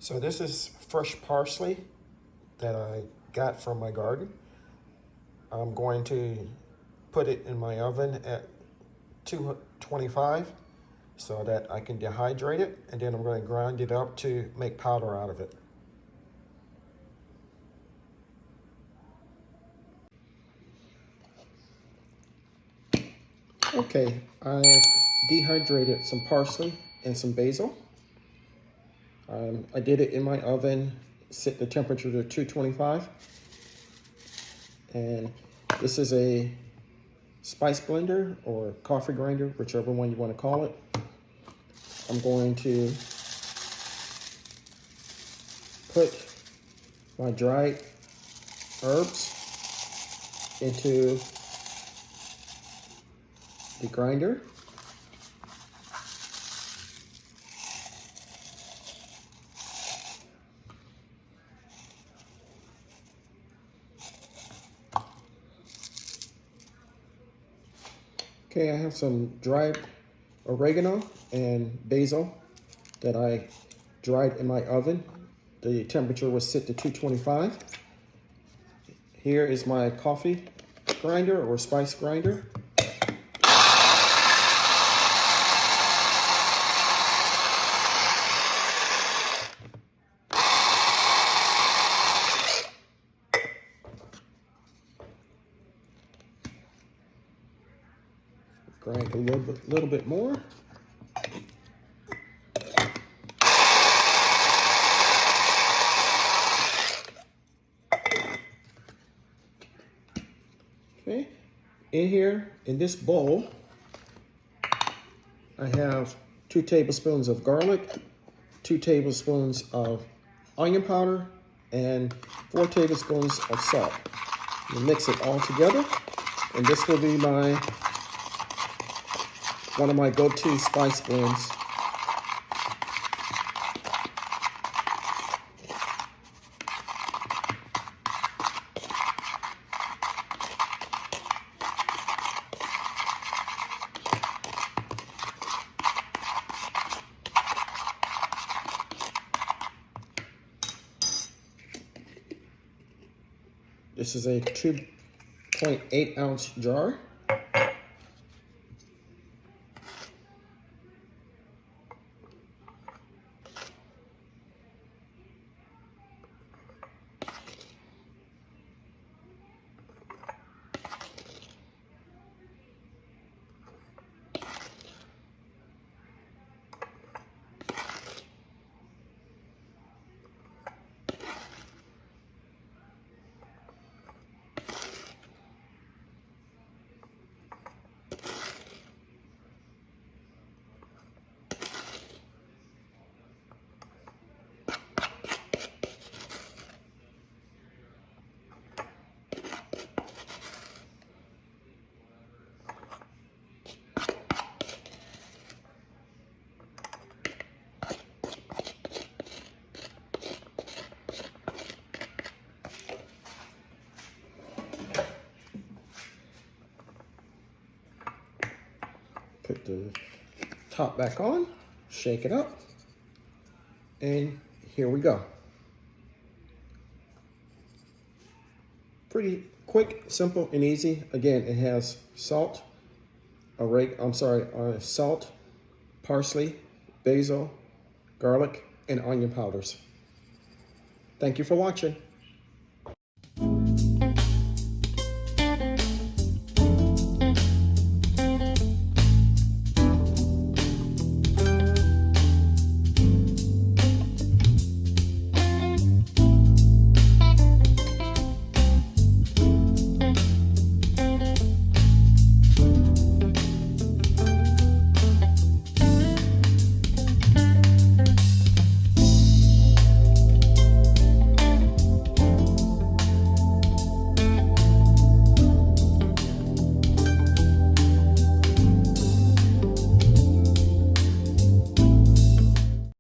So this is fresh parsley that I got from my garden. I'm going to put it in my oven at 225 so that I can dehydrate it, and then I'm going to grind it up to make powder out of it. Okay, I've dehydrated some parsley and some basil. I did it in my oven, set the temperature to 225. And this is a spice blender or coffee grinder, whichever one you want to call it. I'm going to put my dried herbs into the grinder. Okay, I have some dried oregano and basil that I dried in my oven. The temperature was set to 225. Here is my coffee grinder or spice grinder. Grind a little bit more. Okay, in here, in this bowl, I have 2 tablespoons of garlic, 2 tablespoons of onion powder, and 4 tablespoons of salt. You mix it all together, and this will be one of my go-to spice blends. This is a 2.8 ounce jar. Put the top back on, shake it up, and here we go. Pretty quick, simple, and easy. Again, it has salt, salt, parsley, basil, garlic, and onion powders. Thank you for watching.